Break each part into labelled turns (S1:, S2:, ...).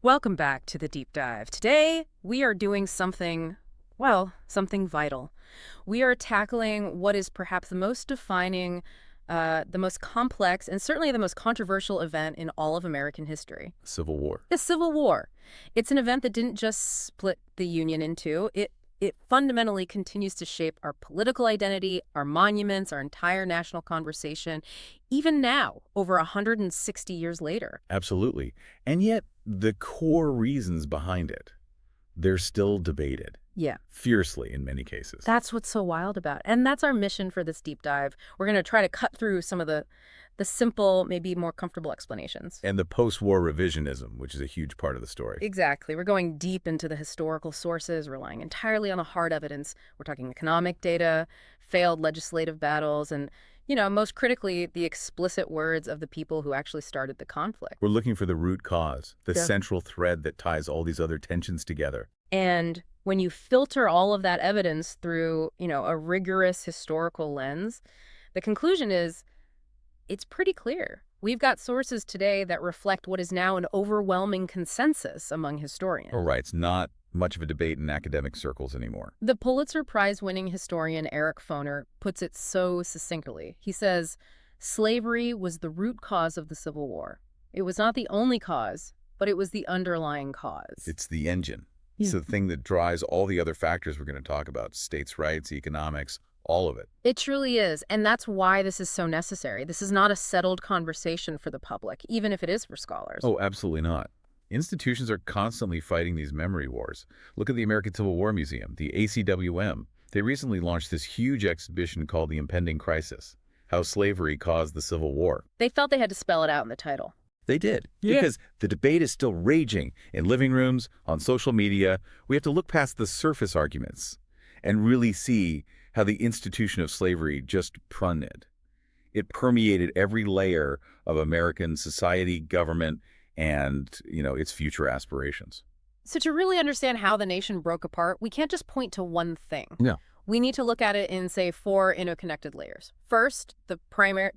S1: Welcome back to the deep dive. Today, we are doing something, well, something vital. We are tackling what is perhaps the most defining, the most complex, and certainly the most controversial event in all of American history.
S2: Civil War.
S1: The Civil War. It's an event that didn't just split the Union in two. It fundamentally continues to shape our political identity, our monuments, our entire national conversation, even now, over 160 years later.
S2: Absolutely. And yet, the core reasons behind it, they're still debated.
S1: Yeah.
S2: Fiercely in many cases.
S1: That's what's so wild about it. And that's our mission for this deep dive. We're going to try to cut through some of the simple, maybe more comfortable explanations.
S2: And the post-war revisionism, which is a huge part of the story.
S1: Exactly. We're going deep into the historical sources, relying entirely on the hard evidence. We're talking economic data, failed legislative battles, and, most critically, the explicit words of the people who actually started the conflict.
S2: We're looking for the root cause, the
S1: Yeah.
S2: central thread that ties all these other tensions together.
S1: And when you filter all of that evidence through, a rigorous historical lens, the conclusion is it's pretty clear. We've got sources today that reflect what is now an overwhelming consensus among historians.
S2: All right, it's not much of a debate in academic circles anymore.
S1: The Pulitzer Prize-winning historian Eric Foner puts it so succinctly. He says, slavery was the root cause of the Civil War. It was not the only cause, but it was the underlying cause.
S2: It's the engine.
S1: Yeah.
S2: It's the thing that drives all the other factors we're going to talk about, states' rights, economics, all of it.
S1: It truly is, and that's why this is so necessary. This is not a settled conversation for the public, even if it is for scholars.
S2: Oh, absolutely not. Institutions are constantly fighting these memory wars. Look at the American Civil War Museum, the ACWM. They recently launched this huge exhibition called The Impending Crisis, How Slavery Caused the Civil War.
S1: They felt they had to spell it out in the title.
S2: They did.
S1: Yeah.
S2: Because the debate is still raging in living rooms, on social media. We have to look past the surface arguments and really see how the institution of slavery just pruned. It permeated every layer of American society, government, and, its future aspirations.
S1: So to really understand how the nation broke apart, we can't just point to one thing.
S2: No.
S1: We need to look at it in, say, four interconnected layers. First, the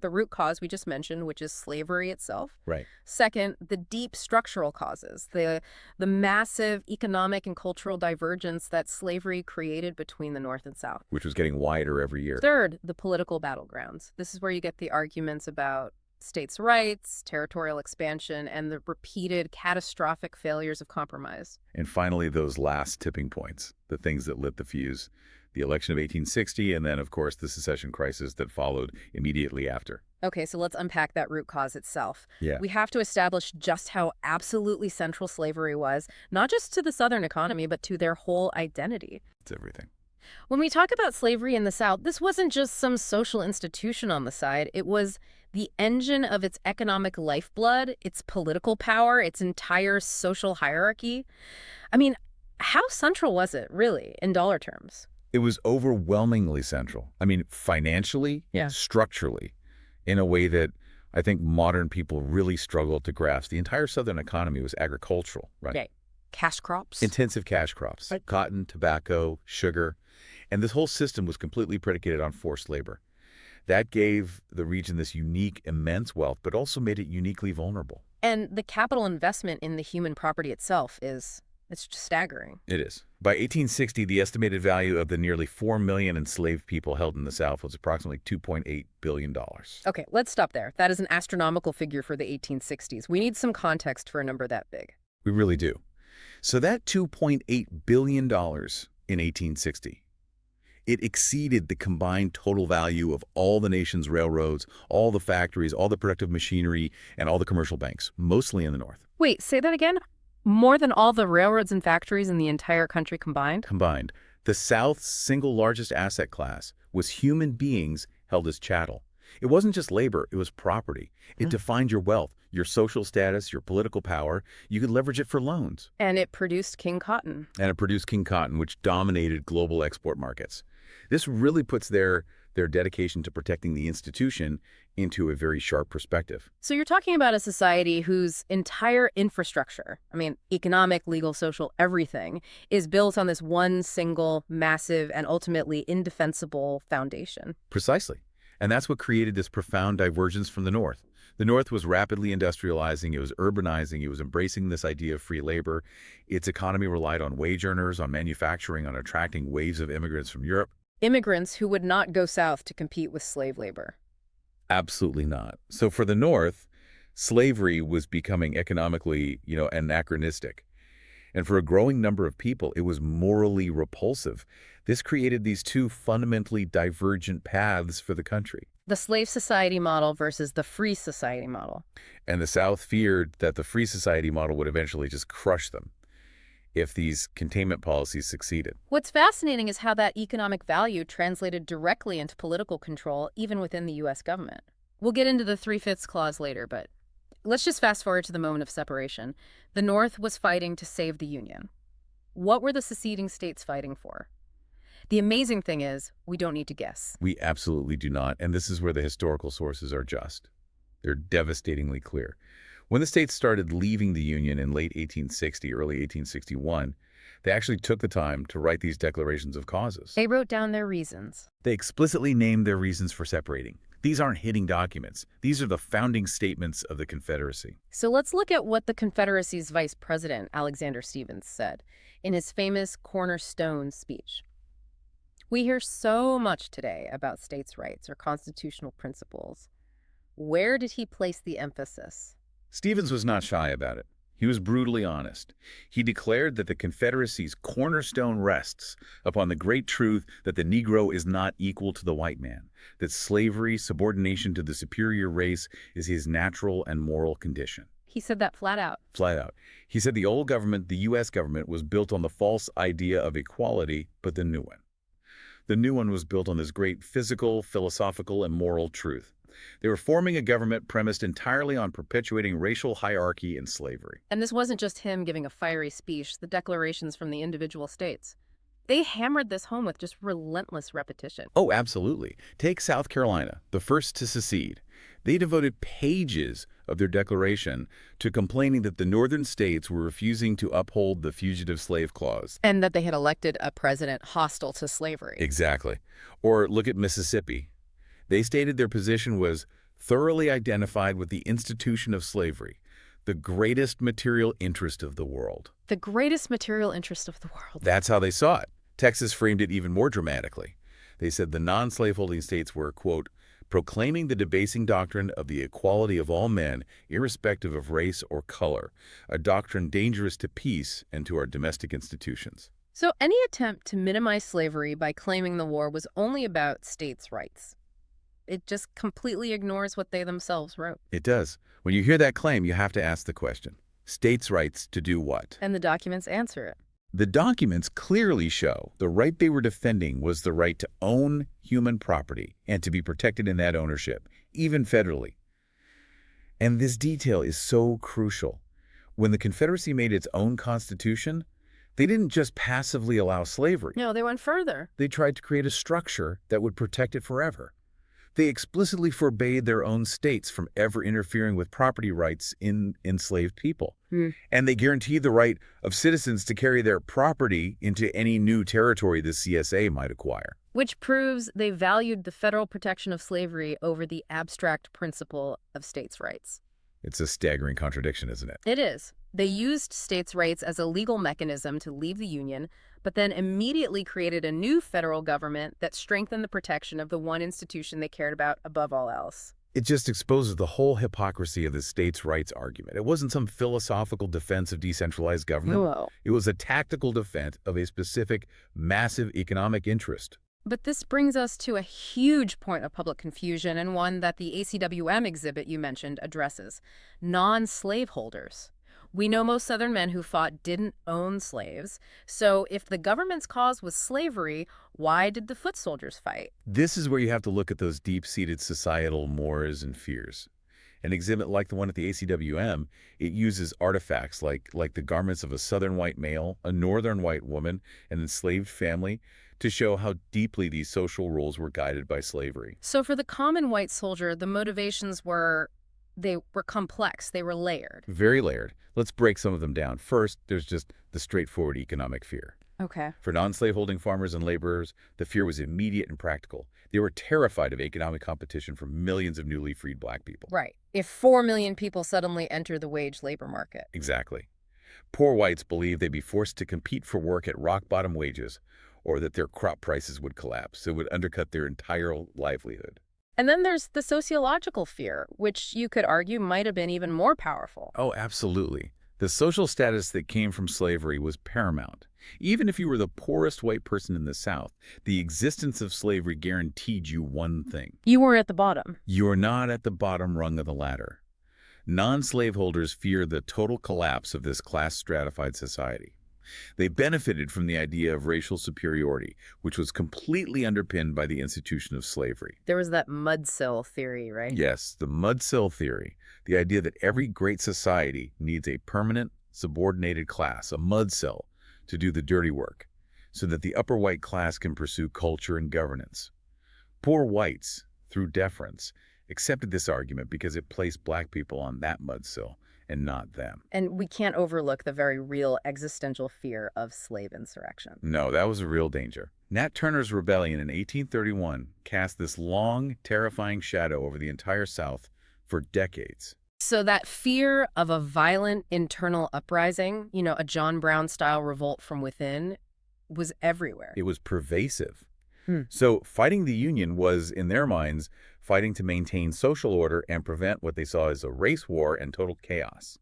S1: root cause we just mentioned, which is slavery itself.
S2: Right.
S1: Second, the deep structural causes, the massive economic and cultural divergence that slavery created between the North and South.
S2: Which was getting wider every year.
S1: Third, the political battlegrounds. This is where you get the arguments about states' rights, territorial expansion, and the repeated catastrophic failures of compromise.
S2: And finally, those last tipping points, the things that lit the fuse. The election of 1860, and then, of course, the secession crisis that followed immediately after.
S1: Okay, so let's unpack that root cause itself.
S2: Yeah.
S1: We have to establish just how absolutely central slavery was, not just to the Southern economy, but to their whole identity.
S2: It's everything.
S1: When we talk about slavery in the South, this wasn't just some social institution on the side. It was the engine of its economic lifeblood, its political power, its entire social hierarchy. I mean, how central was it, really, in dollar terms?
S2: It was overwhelmingly central. I mean, financially,
S1: Yeah.
S2: structurally, in a way that I think modern people really struggle to grasp. The entire Southern economy was agricultural, right?
S1: Okay. Cash crops?
S2: Intensive cash crops,
S1: Right.
S2: cotton, tobacco, sugar. And this whole system was completely predicated on forced labor. That gave the region this unique, immense wealth, but also made it uniquely vulnerable.
S1: And the capital investment in the human property itself it's just staggering.
S2: It is. By 1860, the estimated value of the nearly 4 million enslaved people held in the South was approximately $2.8 billion.
S1: Okay, let's stop there. That is an astronomical figure for the 1860s. We need some context for a number that big.
S2: We really do. So that $2.8 billion in 1860, it exceeded the combined total value of all the nation's railroads, all the factories, all the productive machinery, and all the commercial banks, mostly in the North.
S1: Wait, say that again? More than all the railroads and factories in the entire country combined?
S2: Combined, the South's single largest asset class was human beings held as chattel. It wasn't just labor, it was property. It defined your wealth, your social status, your political power. You could leverage it for loans.
S1: And it produced King Cotton.
S2: And it produced King Cotton, which dominated global export markets. This really puts their dedication to protecting the institution into a very sharp perspective.
S1: So you're talking about a society whose entire infrastructure, economic, legal, social, everything, is built on this one single, massive, and ultimately indefensible foundation.
S2: Precisely. And that's what created this profound divergence from the North. The North was rapidly industrializing, it was urbanizing, it was embracing this idea of free labor. Its economy relied on wage earners, on manufacturing, on attracting waves of immigrants from Europe.
S1: Immigrants who would not go south to compete with slave labor.
S2: Absolutely not. So for the North, slavery was becoming economically, anachronistic. And for a growing number of people, it was morally repulsive. This created these two fundamentally divergent paths for the country.
S1: The slave society model versus the free society model.
S2: And the South feared that the free society model would eventually just crush them if these containment policies succeeded.
S1: What's fascinating is how that economic value translated directly into political control, even within the U.S. government. We'll get into the Three-Fifths Clause later, but let's just fast forward to the moment of separation. The North was fighting to save the Union. What were the seceding states fighting for? The amazing thing is, we don't need to guess.
S2: We absolutely do not, and this is where the historical sources are just. They're devastatingly clear. When the states started leaving the Union in late 1860, early 1861, they actually took the time to write these declarations of causes.
S1: They wrote down their reasons.
S2: They explicitly named their reasons for separating. These aren't hidden documents. These are the founding statements of the Confederacy.
S1: So let's look at what the Confederacy's vice president, Alexander Stephens, said in his famous Cornerstone speech. We hear so much today about states' rights or constitutional principles. Where did he place the emphasis?
S2: Stephens was not shy about it. He was brutally honest. He declared that the Confederacy's cornerstone rests upon the great truth that the Negro is not equal to the white man, that slavery, subordination to the superior race, is his natural and moral condition.
S1: He said that flat out.
S2: Flat out. He said the old government, the U.S. government, was built on the false idea of equality, but the new one. The new one was built on this great physical, philosophical, and moral truth. They were forming a government premised entirely on perpetuating racial hierarchy and slavery.
S1: And this wasn't just him giving a fiery speech, the declarations from the individual states. They hammered this home with just relentless repetition.
S2: Oh, absolutely. Take South Carolina, the first to secede. They devoted pages of their declaration to complaining that the northern states were refusing to uphold the Fugitive Slave Clause.
S1: And that they had elected a president hostile to slavery.
S2: Exactly. Or look at Mississippi. They stated their position was thoroughly identified with the institution of slavery, the greatest material interest of the world.
S1: The greatest material interest of the world.
S2: That's how they saw it. Texas framed it even more dramatically. They said the non-slaveholding states were, quote, proclaiming the debasing doctrine of the equality of all men, irrespective of race or color, a doctrine dangerous to peace and to our domestic institutions.
S1: So any attempt to minimize slavery by claiming the war was only about states' rights. It just completely ignores what they themselves wrote.
S2: It does. When you hear that claim, you have to ask the question, states' rights to do what?
S1: And the documents answer it.
S2: The documents clearly show the right they were defending was the right to own human property and to be protected in that ownership, even federally. And this detail is so crucial. When the Confederacy made its own constitution, they didn't just passively allow slavery.
S1: No, they went further.
S2: They tried to create a structure that would protect it forever. They explicitly forbade their own states from ever interfering with property rights in enslaved people. And they guaranteed the right of citizens to carry their property into any new territory the CSA might acquire.
S1: Which proves they valued the federal protection of slavery over the abstract principle of states' rights.
S2: It's a staggering contradiction, isn't it?
S1: It is. They used states' rights as a legal mechanism to leave the Union, but then immediately created a new federal government that strengthened the protection of the one institution they cared about above all else.
S2: It just exposes the whole hypocrisy of the states' rights argument. It wasn't some philosophical defense of decentralized government.
S1: Whoa.
S2: It was a tactical defense of a specific, massive economic interest.
S1: But this brings us to a huge point of public confusion, and one that the ACWM exhibit you mentioned addresses: non-slaveholders. We know most Southern men who fought didn't own slaves. So if the government's cause was slavery, why did the foot soldiers fight?
S2: This is where you have to look at those deep-seated societal mores and fears. An exhibit like the one at the ACWM, it uses artifacts like the garments of a Southern white male, a Northern white woman, an enslaved family, to show how deeply these social rules were guided by slavery.
S1: So for the common white soldier, the motivations were complex. They were layered.
S2: Very layered. Let's break some of them down. First, there's just the straightforward economic fear.
S1: Okay.
S2: For non-slaveholding farmers and laborers, the fear was immediate and practical. They were terrified of economic competition from millions of newly freed black people.
S1: Right. If 4 million people suddenly enter the wage labor market.
S2: Exactly. Poor whites believed they'd be forced to compete for work at rock-bottom wages or that their crop prices would collapse. It would undercut their entire livelihood.
S1: And then there's the sociological fear, which you could argue might have been even more powerful.
S2: Oh, absolutely. The social status that came from slavery was paramount. Even if you were the poorest white person in the South, the existence of slavery guaranteed you one thing.
S1: You were at the bottom.
S2: You're not at the bottom rung of the ladder. Non-slaveholders feared the total collapse of this class-stratified society. They benefited from the idea of racial superiority, which was completely underpinned by the institution of slavery.
S1: There was that mudsill theory, right?
S2: Yes, the mudsill theory, the idea that every great society needs a permanent, subordinated class, a mudsill, to do the dirty work, so that the upper white class can pursue culture and governance. Poor whites, through deference, accepted this argument because it placed black people on that mudsill and not them.
S1: And we can't overlook the very real existential fear of slave insurrection.
S2: No, that was a real danger. Nat Turner's rebellion in 1831 cast this long, terrifying shadow over the entire South for decades.
S1: So that fear of a violent internal uprising, a John Brown-style revolt from within, was everywhere.
S2: It was pervasive. So fighting the Union was, in their minds, fighting to maintain social order and prevent what they saw as a race war and total chaos.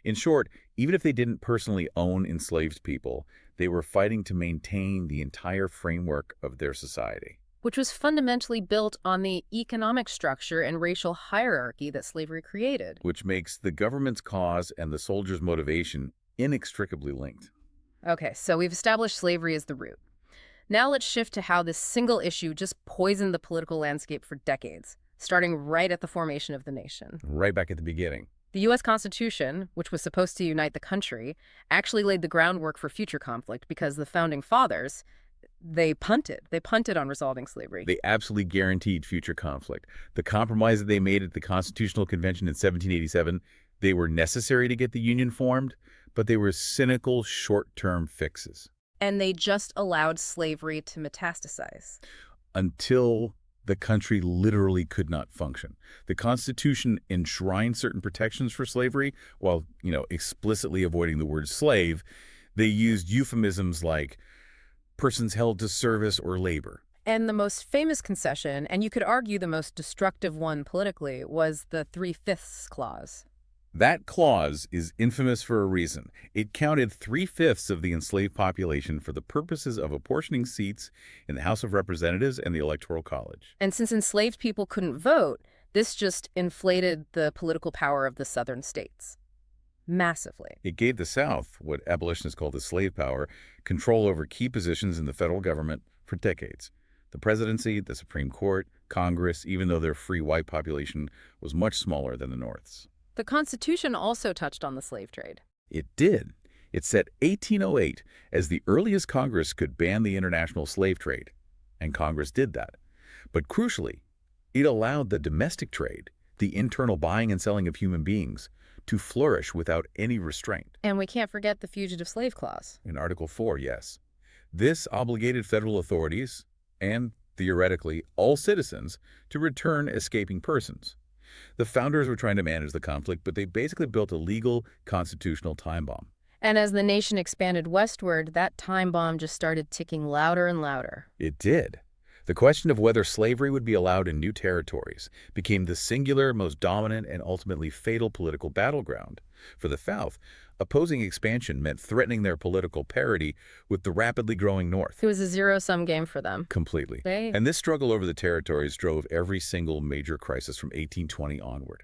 S2: In short, even if they didn't personally own enslaved people, they were fighting to maintain the entire framework of their society.
S1: Which was fundamentally built on the economic structure and racial hierarchy that slavery created.
S2: Which makes the government's cause and the soldiers' motivation inextricably linked.
S1: Okay, so we've established slavery as the root. Now let's shift to how this single issue just poisoned the political landscape for decades, starting right at the formation of the nation.
S2: Right back at the beginning.
S1: The U.S. Constitution, which was supposed to unite the country, actually laid the groundwork for future conflict because the Founding Fathers, they punted. They punted on resolving slavery.
S2: They absolutely guaranteed future conflict. The compromise that they made at the Constitutional Convention in 1787, they were necessary to get the Union formed, but they were cynical, short-term fixes.
S1: And they just allowed slavery to metastasize.
S2: Until the country literally could not function. The Constitution enshrined certain protections for slavery while, explicitly avoiding the word slave. They used euphemisms like persons held to service or labor.
S1: And the most famous concession, and you could argue the most destructive one politically, was the 3/5 clause.
S2: That clause is infamous for a reason. It counted 3/5 of the enslaved population for the purposes of apportioning seats in the House of Representatives and the Electoral College.
S1: And since enslaved people couldn't vote, this just inflated the political power of the southern states. Massively.
S2: It gave the South, what abolitionists call the slave power, control over key positions in the federal government for decades. The presidency, the Supreme Court, Congress, even though their free white population was much smaller than the North's.
S1: The Constitution also touched on the slave trade.
S2: It did. It set 1808 as the earliest Congress could ban the international slave trade, and Congress did that. But crucially, it allowed the domestic trade, the internal buying and selling of human beings, to flourish without any restraint.
S1: And we can't forget the Fugitive Slave Clause.
S2: In Article 4, yes. This obligated federal authorities, and theoretically all citizens, to return escaping persons. The founders were trying to manage the conflict, but they basically built a legal, constitutional time bomb.
S1: And as the nation expanded westward, that time bomb just started ticking louder and louder.
S2: It did. The question of whether slavery would be allowed in new territories became the singular, most dominant, and ultimately fatal political battleground. For the South, opposing expansion meant threatening their political parity with the rapidly growing North.
S1: It was a zero-sum game for them.
S2: Completely.
S1: They...
S2: And this struggle over the territories drove every single major crisis from 1820 onward.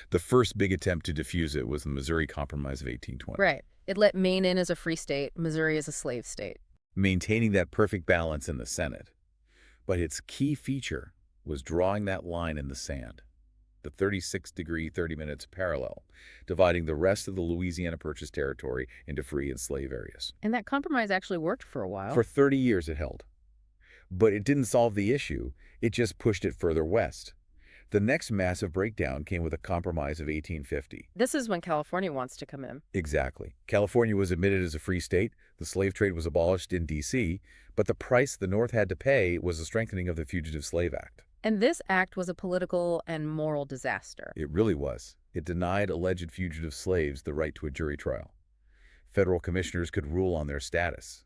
S2: The first big attempt to defuse it was the Missouri Compromise of 1820.
S1: Right. It let Maine in as a free state, Missouri as a slave state.
S2: Maintaining that perfect balance in the Senate. But its key feature was drawing that line in the sand, the 36-degree 30 minutes parallel, dividing the rest of the Louisiana Purchase territory into free and slave areas.
S1: And that compromise actually worked for a while.
S2: For 30 years it held. But it didn't solve the issue, it just pushed it further west. The next massive breakdown came with a compromise of 1850.
S1: This is when California wants to come in.
S2: Exactly. California was admitted as a free state, the slave trade was abolished in D.C., but the price the North had to pay was the strengthening of the Fugitive Slave Act.
S1: And this act was a political and moral disaster.
S2: It really was. It denied alleged fugitive slaves the right to a jury trial. Federal commissioners could rule on their status.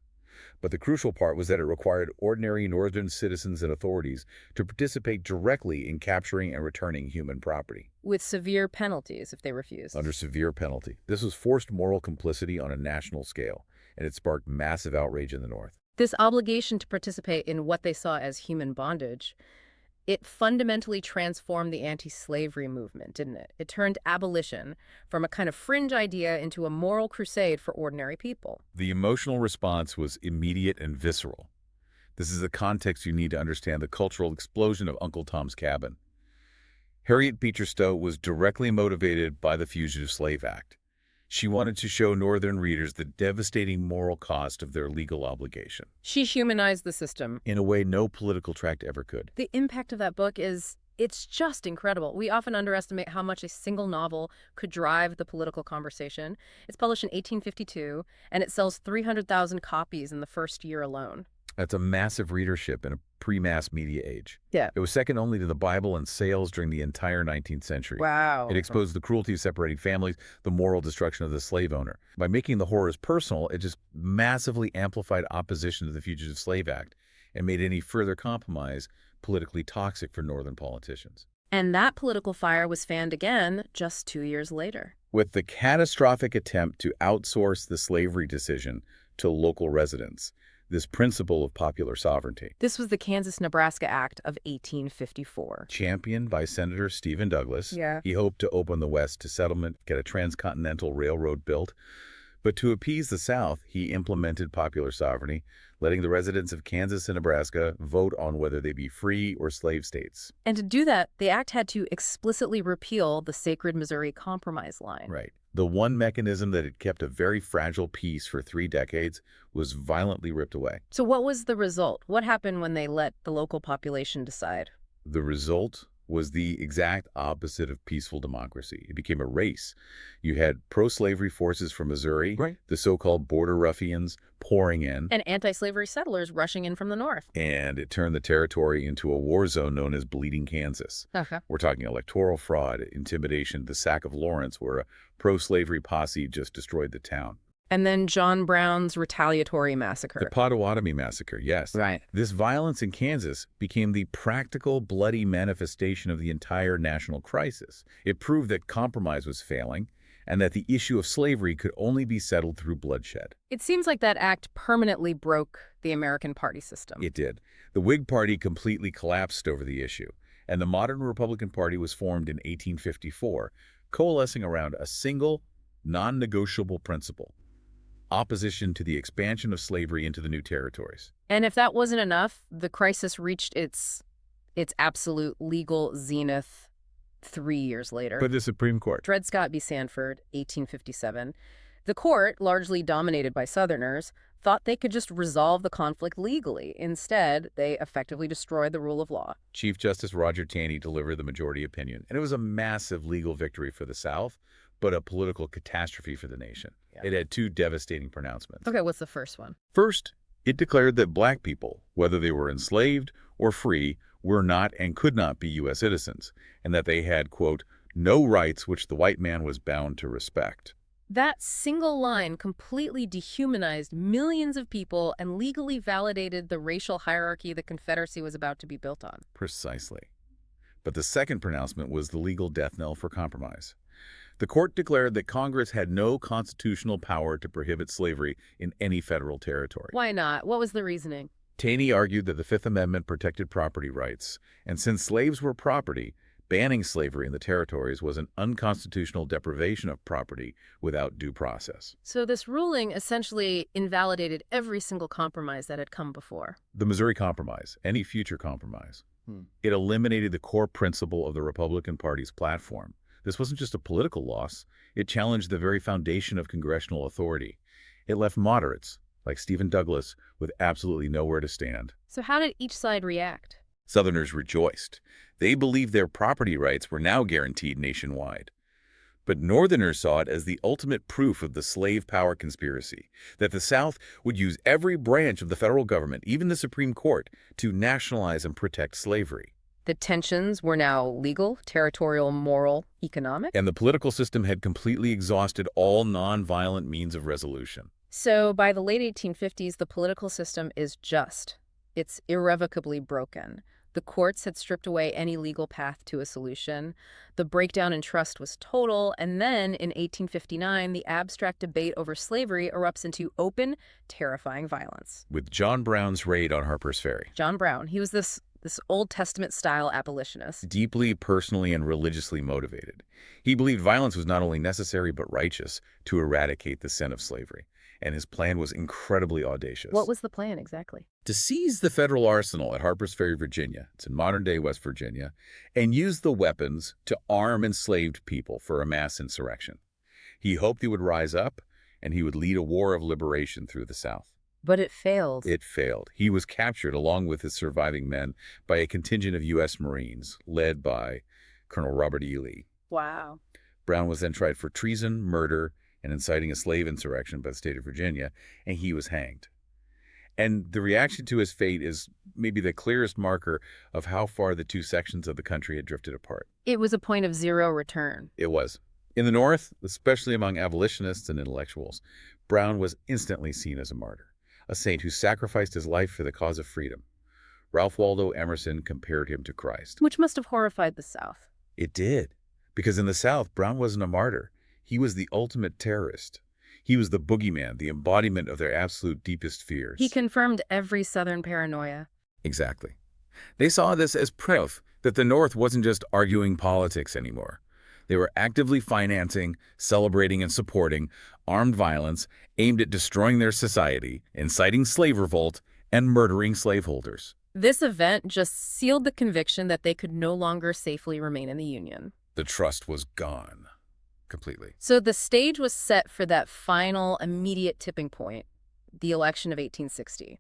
S2: But the crucial part was that it required ordinary Northern citizens and authorities to participate directly in capturing and returning human property.
S1: With severe penalties if they refused.
S2: Under severe penalty. This was forced moral complicity on a national scale, and it sparked massive outrage in the North.
S1: This obligation to participate in what they saw as human bondage, it fundamentally transformed the anti-slavery movement, didn't it? It turned abolition from a kind of fringe idea into a moral crusade for ordinary people.
S2: The emotional response was immediate and visceral. This is the context you need to understand the cultural explosion of Uncle Tom's Cabin. Harriet Beecher Stowe was directly motivated by the Fugitive Slave Act. She wanted to show Northern readers the devastating moral cost of their legal obligation.
S1: She humanized the system.
S2: In a way no political tract ever could.
S1: The impact of that book it's just incredible. We often underestimate how much a single novel could drive the political conversation. It's published in 1852, and it sells 300,000 copies in the first year alone.
S2: That's a massive readership in a pre-mass media age.
S1: Yeah.
S2: It was second only to the Bible in sales during the entire 19th century.
S1: Wow.
S2: It exposed the cruelty of separating families, the moral destruction of the slave owner. By making the horrors personal, it just massively amplified opposition to the Fugitive Slave Act and made any further compromise politically toxic for Northern politicians.
S1: And that political fire was fanned again just 2 years later.
S2: With the catastrophic attempt to outsource the slavery decision to local residents, this principle of popular sovereignty.
S1: This was the Kansas-Nebraska Act of 1854.
S2: Championed by Senator Stephen Douglas,
S1: Yeah.
S2: he hoped to open the West to settlement, get a transcontinental railroad built. But to appease the South, he implemented popular sovereignty, letting the residents of Kansas and Nebraska vote on whether they be free or slave states.
S1: And to do that, the act had to explicitly repeal the sacred Missouri Compromise line.
S2: Right. The one mechanism that had kept a very fragile peace for 3 decades was violently ripped away.
S1: So what was the result? What happened when they let the local population decide?
S2: The result was the exact opposite of peaceful democracy. It became a race. You had pro-slavery forces from Missouri,
S3: Right.
S2: the so-called border ruffians pouring in,
S1: And anti-slavery settlers rushing in from the north.
S2: and it turned the territory into a war zone known as Bleeding Kansas.
S1: Okay.
S2: We're talking electoral fraud, intimidation, the sack of Lawrence, where a pro-slavery posse just destroyed the town.
S1: And then John Brown's retaliatory
S2: The
S1: massacre.
S2: Potawatomi Massacre, yes.
S1: Right.
S2: This violence in Kansas became the practical, bloody manifestation of the entire national crisis. It proved that compromise was failing and that the issue of slavery could only be settled through bloodshed.
S1: It seems like that act permanently broke the American party system.
S2: It did. The Whig Party completely collapsed over the issue, and the modern Republican Party was formed in 1854, coalescing around a single, non-negotiable principle: opposition to the expansion of slavery into the new territories.
S1: And if that wasn't enough, the crisis reached its absolute legal zenith 3 years later.
S2: But the Supreme Court.
S1: Dred Scott v. Sanford, 1857. The court, largely dominated by Southerners, thought they could just resolve the conflict legally. Instead, they effectively destroyed the rule of law.
S2: Chief Justice Roger Taney delivered the majority opinion, and it was a massive legal victory for the South, but a political catastrophe for the nation.
S1: Yeah.
S2: It had 2 devastating pronouncements.
S1: Okay, what's the first one?
S2: First, it declared that black people, whether they were enslaved or free, were not and could not be U.S. citizens, and that they had, quote, no rights which the white man was bound to respect.
S1: That single line completely dehumanized millions of people and legally validated the racial hierarchy the Confederacy was about to be built on.
S2: Precisely. But the second pronouncement was the legal death knell for compromise. The court declared that Congress had no constitutional power to prohibit slavery in any federal territory.
S1: Why not? What was the reasoning?
S2: Taney argued that the Fifth Amendment protected property rights, and since slaves were property, banning slavery in the territories was an unconstitutional deprivation of property without due process.
S1: So this ruling essentially invalidated every single compromise that had come before.
S2: The Missouri Compromise, any future compromise, it eliminated the core principle of the Republican Party's platform. This wasn't just a political loss. It challenged the very foundation of congressional authority. It left moderates, like Stephen Douglas, with absolutely nowhere to stand.
S1: So how did each side react?
S2: Southerners rejoiced. They believed their property rights were now guaranteed nationwide. But Northerners saw it as the ultimate proof of the slave power conspiracy, that the South would use every branch of the federal government, even the Supreme Court, to nationalize and protect slavery.
S1: The tensions were now legal, territorial, moral, economic.
S2: And the political system had completely exhausted all nonviolent means of resolution.
S1: So by the late 1850s, the political system is just. It's irrevocably broken. The courts had stripped away any legal path to a solution. The breakdown in trust was total, and then in 1859, the abstract debate over slavery erupts into open, terrifying violence.
S2: With John Brown's raid on Harper's Ferry.
S1: John Brown, he was this Old Testament-style abolitionist.
S2: Deeply personally and religiously motivated. He believed violence was not only necessary but righteous to eradicate the sin of slavery. And his plan was incredibly audacious.
S1: What was the plan exactly?
S2: To seize the federal arsenal at Harper's Ferry, Virginia, it's in modern-day West Virginia, and use the weapons to arm enslaved people for a mass insurrection. He hoped he would rise up, and he would lead a war of liberation through the South.
S1: But it failed.
S2: It failed. He was captured, along with his surviving men, by a contingent of U.S. Marines, led by Colonel Robert E. Lee.
S1: Wow.
S2: Brown was then tried for treason, murder, and inciting a slave insurrection by the state of Virginia, and he was hanged. And the reaction to his fate is maybe the clearest marker of how far the two sections of the country had drifted apart.
S1: It was a point of zero return.
S2: It was. In the North, especially among abolitionists and intellectuals, Brown was instantly seen as a martyr, a saint who sacrificed his life for the cause of freedom. Ralph Waldo Emerson compared him to Christ.
S1: Which must have horrified the South.
S2: It did, because in the South, Brown wasn't a martyr. He was the ultimate terrorist. He was the boogeyman, the embodiment of their absolute deepest fears.
S1: He confirmed every Southern paranoia.
S2: Exactly. They saw this as proof that the North wasn't just arguing politics anymore. They were actively financing, celebrating, and supporting armed violence aimed at destroying their society, inciting slave revolt, and murdering slaveholders.
S1: This event just sealed the conviction that they could no longer safely remain in the Union.
S2: The trust was gone. Completely.
S1: So the stage was set for that final, immediate tipping point, the election of 1860.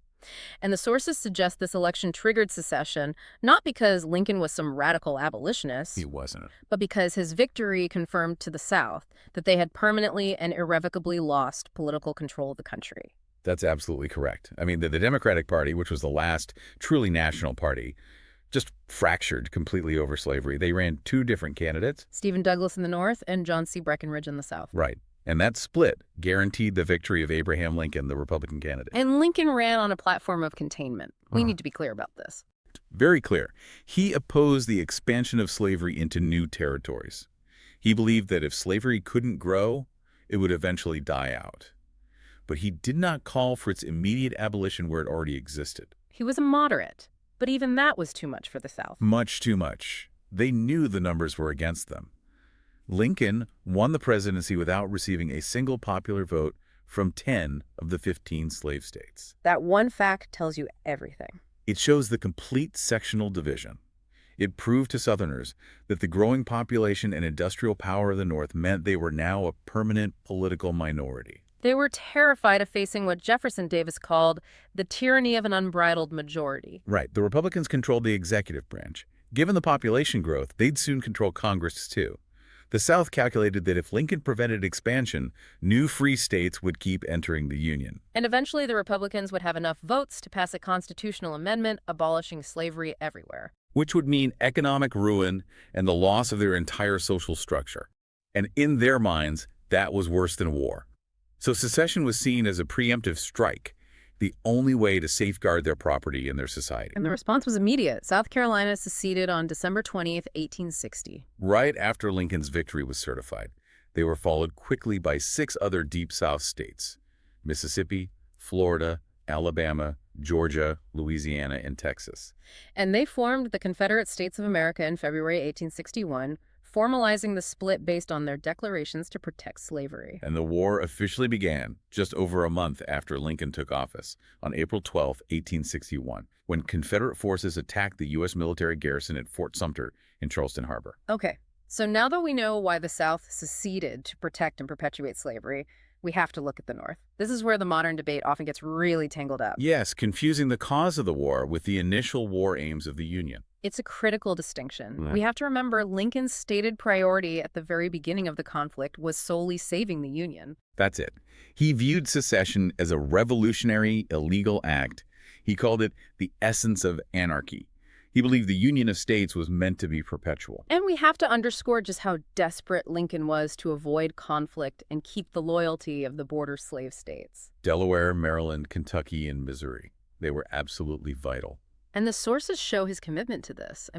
S1: And the sources suggest this election triggered secession, not because Lincoln was some radical abolitionist.
S2: He wasn't.
S1: But because his victory confirmed to the South that they had permanently and irrevocably lost political control of the country.
S2: That's absolutely correct. I mean, the Democratic Party, which was the last truly national party, just fractured completely over slavery. They ran two different candidates.
S1: Stephen Douglas in the North and John C. Breckinridge in the South.
S2: Right. And that split guaranteed the victory of Abraham Lincoln, the Republican candidate.
S1: And Lincoln ran on a platform of containment. We need to be clear about this.
S2: Very clear. He opposed the expansion of slavery into new territories. He believed that if slavery couldn't grow, it would eventually die out. But he did not call for its immediate abolition where it already existed.
S1: He was a moderate. But even that was too much for the South.
S2: Much too much. They knew the numbers were against them. Lincoln won the presidency without receiving a single popular vote from 10 of the 15 slave states.
S1: That one fact tells you everything.
S2: It shows the complete sectional division. It proved to Southerners that the growing population and industrial power of the North meant they were now a permanent political minority.
S1: They were terrified of facing what Jefferson Davis called the tyranny of an unbridled majority.
S2: Right. The Republicans controlled the executive branch. Given the population growth, they'd soon control Congress, too. The South calculated that if Lincoln prevented expansion, new free states would keep entering the Union.
S1: And eventually the Republicans would have enough votes to pass a constitutional amendment abolishing slavery everywhere.
S2: Which would mean economic ruin and the loss of their entire social structure. And in their minds, that was worse than war. So secession was seen as a preemptive strike, the only way to safeguard their property and their society.
S1: And the response was immediate. South Carolina seceded on December 20th, 1860.
S2: Right after Lincoln's victory was certified, they were followed quickly by 6 other Deep South states: Mississippi, Florida, Alabama, Georgia, Louisiana, and Texas.
S1: And they formed the Confederate States of America in February 1861, formalizing the split based on their declarations to protect slavery.
S2: And the war officially began just over a month after Lincoln took office, on April 12, 1861, when Confederate forces attacked the U.S. military garrison at Fort Sumter in Charleston Harbor.
S1: Okay, so now that we know why the South seceded to protect and perpetuate slavery, we have to look at the North. This is where the modern debate often gets really tangled up.
S2: Yes, confusing the cause of the war with the initial war aims of the Union.
S1: It's a critical distinction.
S2: Right.
S1: We have to remember Lincoln's stated priority at the very beginning of the conflict was solely saving the Union.
S2: That's it. He viewed secession as a revolutionary, illegal act. He called it the essence of anarchy. He believed the Union of States was meant to be perpetual.
S1: And we have to underscore just how desperate Lincoln was to avoid conflict and keep the loyalty of the border slave states.
S2: Delaware, Maryland, Kentucky, and Missouri. They were absolutely vital.
S1: And the sources show his commitment to this.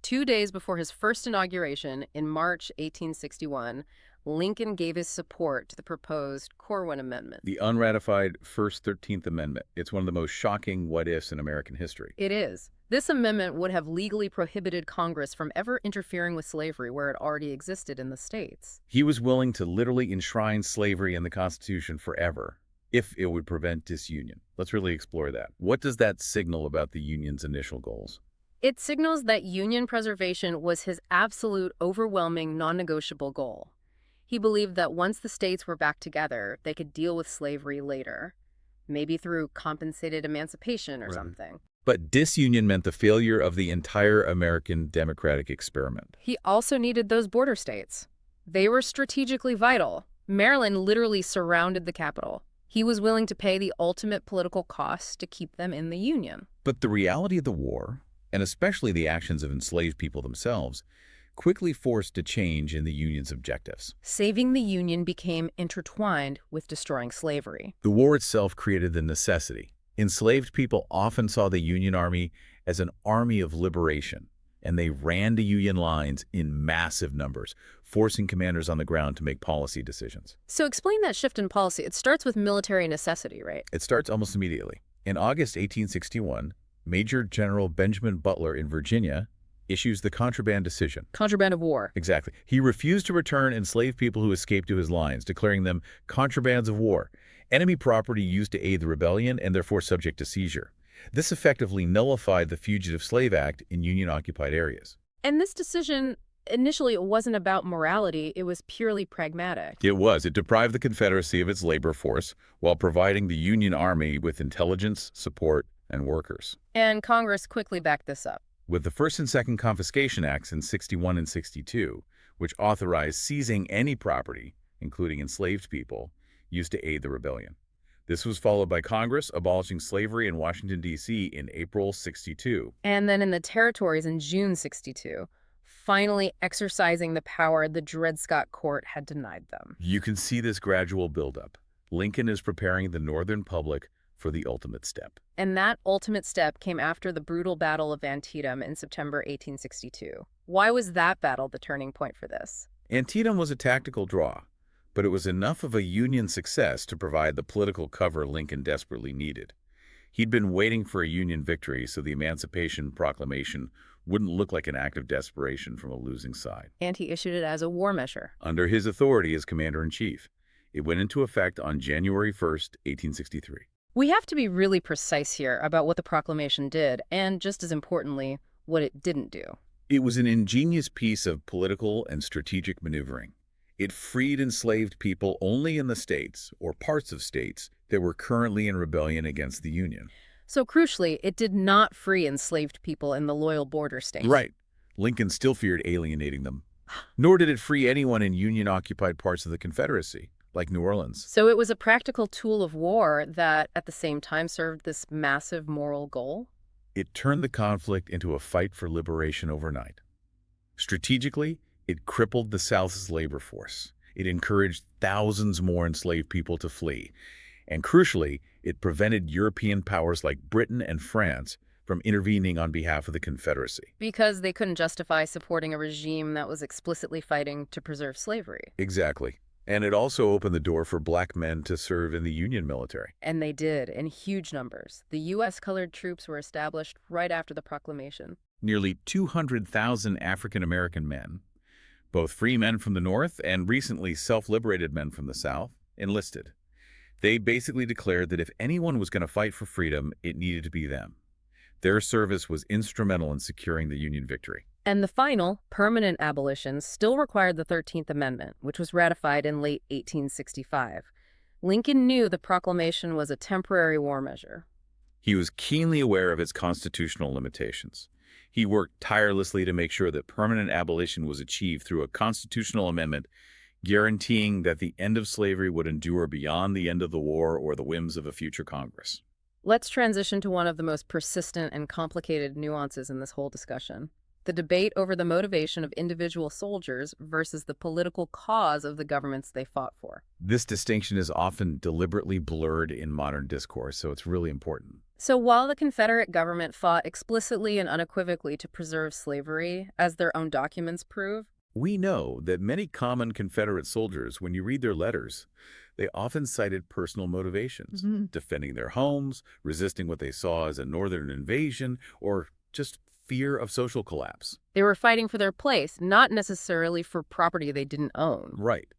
S1: 2 days before his first inauguration in March 1861, Lincoln gave his support to the proposed Corwin Amendment.
S2: The unratified First 13th Amendment. It's one of the most shocking what-ifs in American history.
S1: It is. This amendment would have legally prohibited Congress from ever interfering with slavery where it already existed in the states.
S2: He was willing to literally enshrine slavery in the Constitution forever, if it would prevent disunion. Let's really explore that. What does that signal about the Union's initial goals?
S1: It signals that Union preservation was his absolute, overwhelming, non-negotiable goal. He believed that once the states were back together, they could deal with slavery later, maybe through compensated emancipation or something.
S2: But disunion meant the failure of the entire American democratic experiment.
S1: He also needed those border states. They were strategically vital. Maryland literally surrounded the capital. He was willing to pay the ultimate political cost to keep them in the Union.
S2: But the reality of the war, and especially the actions of enslaved people themselves, quickly forced a change in the Union's objectives.
S1: Saving the Union became intertwined with destroying slavery.
S2: The war itself created the necessity. Enslaved people often saw the Union Army as an army of liberation, and they ran to Union lines in massive numbers, forcing commanders on the ground to make policy decisions.
S1: So explain that shift in policy. It starts with military necessity, right?
S2: It starts almost immediately. In August 1861, Major General Benjamin Butler in Virginia issues the contraband decision.
S1: Contraband of war.
S2: Exactly. He refused to return enslaved people who escaped to his lines, declaring them contrabands of war, enemy property used to aid the rebellion and therefore subject to seizure. This effectively nullified the Fugitive Slave Act in Union-occupied areas.
S1: And this decision, initially, it wasn't about morality. It was purely pragmatic.
S2: It was. It deprived the Confederacy of its labor force while providing the Union Army with intelligence, support, and workers.
S1: And Congress quickly backed this up.
S2: With the First and Second Confiscation Acts in 61 and 62, which authorized seizing any property, including enslaved people, used to aid the rebellion. This was followed by Congress abolishing slavery in Washington, D.C. in April 62.
S1: And then in the territories in June 62, finally exercising the power the Dred Scott Court had denied them.
S2: You can see this gradual buildup. Lincoln is preparing the Northern public for the ultimate step.
S1: And that ultimate step came after the brutal Battle of Antietam in September 1862. Why was that battle the turning point for this?
S2: Antietam was a tactical draw, but it was enough of a Union success to provide the political cover Lincoln desperately needed. He'd been waiting for a Union victory so the Emancipation Proclamation wouldn't look like an act of desperation from a losing side.
S1: And he issued it as a war measure.
S2: Under his authority as Commander-in-Chief, it went into effect on January 1st, 1863.
S1: We have to be really precise here about what the proclamation did, and just as importantly, what it didn't do.
S2: It was an ingenious piece of political and strategic maneuvering. It freed enslaved people only in the states, or parts of states, that were currently in rebellion against the Union.
S1: So crucially, it did not free enslaved people in the loyal border states.
S2: Right. Lincoln still feared alienating them. Nor did it free anyone in Union-occupied parts of the Confederacy, like New Orleans.
S1: So it was a practical tool of war that, at the same time, served this massive moral goal?
S2: It turned the conflict into a fight for liberation overnight. Strategically, it crippled the South's labor force. It encouraged thousands more enslaved people to flee. And crucially, it prevented European powers like Britain and France from intervening on behalf of the Confederacy.
S1: Because they couldn't justify supporting a regime that was explicitly fighting to preserve slavery.
S2: Exactly. And it also opened the door for black men to serve in the Union military.
S1: And they did, in huge numbers. The U.S. colored troops were established right after the proclamation.
S2: Nearly 200,000 African-American men, both free men from the North and recently self-liberated men from the South, enlisted. They basically declared that if anyone was going to fight for freedom, it needed to be them. Their service was instrumental in securing the Union victory.
S1: And the final, permanent abolition still required the 13th Amendment, which was ratified in late 1865. Lincoln knew the proclamation was a temporary war measure.
S2: He was keenly aware of its constitutional limitations. He worked tirelessly to make sure that permanent abolition was achieved through a constitutional amendment guaranteeing that the end of slavery would endure beyond the end of the war or the whims of a future Congress.
S1: Let's transition to one of the most persistent and complicated nuances in this whole discussion. The debate over the motivation of individual soldiers versus the political cause of the governments they fought for.
S2: This distinction is often deliberately blurred in modern discourse, so it's really important.
S1: So while the Confederate government fought explicitly and unequivocally to preserve slavery, as their own documents prove,
S2: We know that many common Confederate soldiers, when you read their letters, they often cited personal motivations, defending their homes, resisting what they saw as a northern invasion, or just fear of social collapse.
S1: they were fighting for their place, not necessarily for property they didn't own.
S2: Right.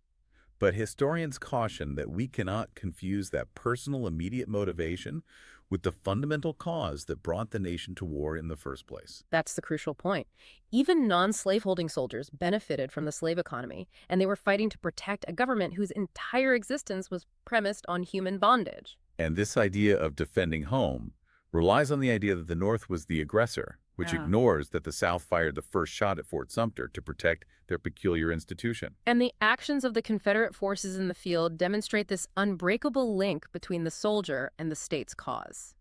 S2: But historians caution that we cannot confuse that personal immediate motivation with the fundamental cause that brought the nation to war in the first place.
S1: That's the crucial point. Even non-slaveholding soldiers benefited from the slave economy, and they were fighting to protect a government whose entire existence was premised on human bondage.
S2: And this idea of defending home relies on the idea that the North was the aggressor, which
S1: Yeah.
S2: ignores that the South fired the first shot at Fort Sumter to protect their peculiar institution.
S1: And the actions of the Confederate forces in the field demonstrate this unbreakable link between the soldier and the state's cause.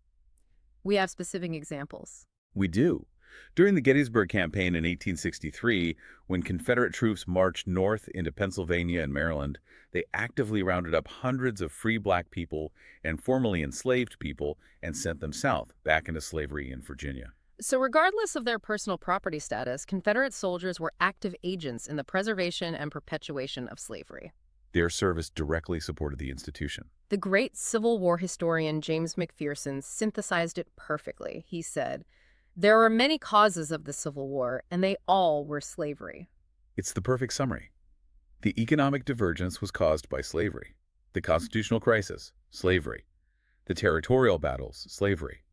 S1: We have specific examples.
S2: We do. During the Gettysburg Campaign in 1863, when Confederate troops marched north into Pennsylvania and Maryland, they actively rounded up hundreds of free black people and formerly enslaved people and sent them south, back into slavery in Virginia.
S1: So regardless of their personal property status, Confederate soldiers were active agents in the preservation and perpetuation of slavery.
S2: Their service directly supported the institution.
S1: The great Civil War historian James McPherson synthesized it perfectly. He said, "There were many causes of the Civil War, and they all were slavery."
S2: It's the perfect summary. The economic divergence was caused by slavery. The constitutional crisis, slavery. The territorial battles, slavery.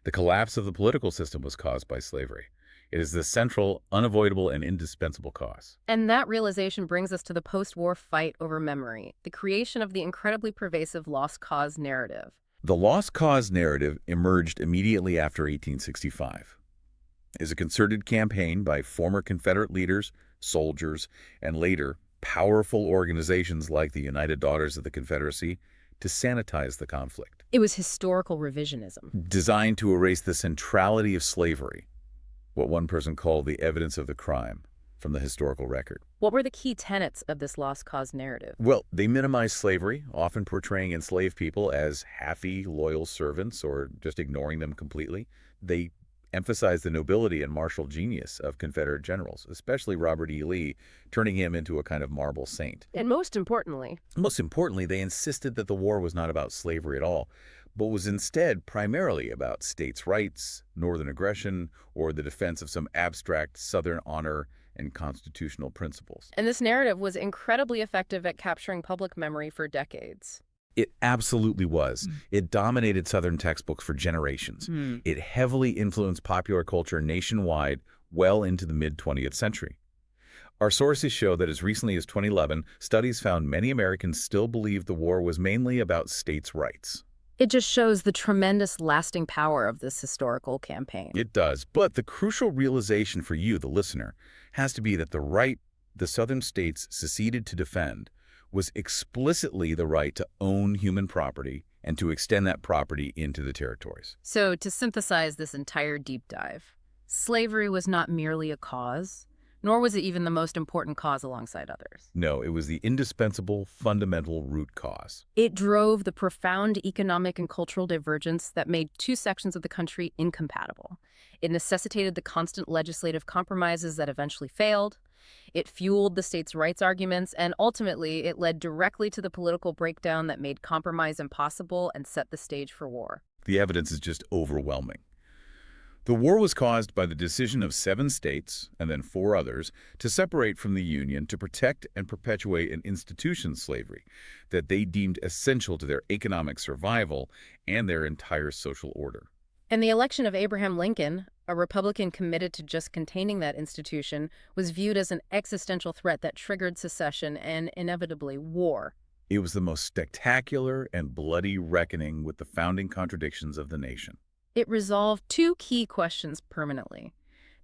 S2: The collapse of the political system was caused by slavery. It is the central, unavoidable, and indispensable cause.
S1: And that realization brings us to the post-war fight over memory, the creation of the incredibly pervasive lost cause narrative.
S2: The lost cause narrative emerged immediately after 1865. It is a concerted campaign by former Confederate leaders, soldiers, and later powerful organizations like the United Daughters of the Confederacy to sanitize the conflict,
S1: It was historical revisionism.
S2: designed to erase the centrality of slavery, what one person called the evidence of the crime, from the historical record.
S1: What were the key tenets of this lost cause narrative?
S2: Well, they minimized slavery, often portraying enslaved people as happy, loyal servants or just ignoring them completely. They emphasized the nobility and martial genius of Confederate generals, especially Robert E. Lee, turning him into a kind of marble saint.
S1: And most importantly,
S2: They insisted that the war was not about slavery at all, but was instead primarily about states' rights, northern aggression, or the defense of some abstract Southern honor and constitutional principles.
S1: and this narrative was incredibly effective at capturing public memory for decades.
S2: It absolutely was. It dominated Southern textbooks for generations. It heavily influenced popular culture nationwide well into the mid-20th century. Our sources show that as recently as 2011, studies found many Americans still believed the war was mainly about states' rights.
S1: It just shows the tremendous lasting power of this historical campaign.
S2: It does. But the crucial realization for you, the listener, has to be that the right the Southern states seceded to defend was explicitly the right to own human property and to extend that property into the territories.
S1: So to synthesize this entire deep dive, slavery was not merely a cause, nor was it even the most important cause alongside others.
S2: No, it was the indispensable, fundamental root cause.
S1: It drove the profound economic and cultural divergence that made two sections of the country incompatible. It necessitated the constant legislative compromises that eventually failed. It fueled the states' rights arguments, and ultimately it led directly to the political breakdown that made compromise impossible and set the stage for war.
S2: The evidence is just overwhelming. The war was caused by the decision of 7 states, and then 4 others, to separate from the Union to protect and perpetuate an institution, slavery, that they deemed essential to their economic survival and their entire social order.
S1: And the election of Abraham Lincoln, a Republican committed to just containing that institution, was viewed as an existential threat that triggered secession and, inevitably, war.
S2: It was the most spectacular and bloody reckoning with the founding contradictions of the nation.
S1: It resolved two key questions permanently.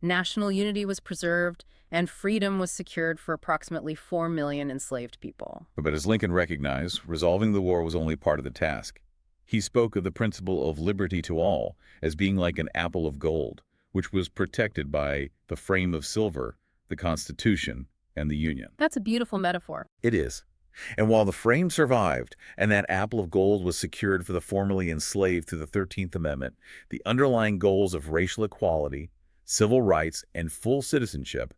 S1: National unity was preserved, and freedom was secured for approximately 4 million enslaved people.
S2: But as Lincoln recognized, resolving the war was only part of the task. He spoke of the principle of liberty to all as being like an apple of gold, which was protected by the frame of silver, the Constitution, and the Union.
S1: That's a beautiful metaphor.
S2: It is. And while the frame survived and that apple of gold was secured for the formerly enslaved through the 13th Amendment, the underlying goals of racial equality, civil rights, and full citizenship,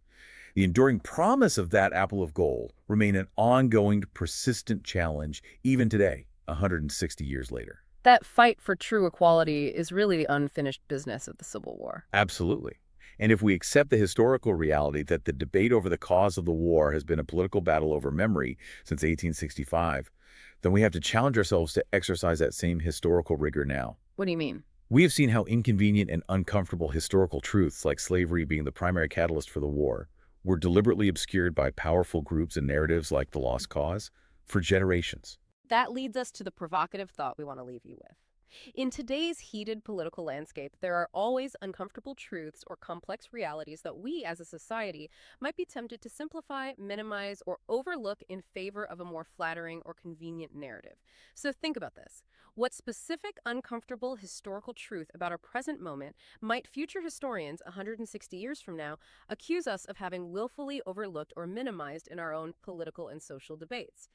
S2: the enduring promise of that apple of gold remain an ongoing, persistent challenge even today, 160 years later.
S1: That fight for true equality is really the unfinished business of the Civil War.
S2: Absolutely. And if we accept the historical reality that the debate over the cause of the war has been a political battle over memory since 1865, then we have to challenge ourselves to exercise that same historical rigor now.
S1: What do you mean?
S2: We have seen how inconvenient and uncomfortable historical truths, like slavery being the primary catalyst for the war, were deliberately obscured by powerful groups and narratives like the Lost Cause for generations.
S1: That leads us to the provocative thought we want to leave you with. In today's heated political landscape, there are always uncomfortable truths or complex realities that we as a society might be tempted to simplify, minimize, or overlook in favor of a more flattering or convenient narrative. So think about this. What specific uncomfortable historical truth about our present moment might future historians 160 years from now accuse us of having willfully overlooked or minimized in our own political and social debates?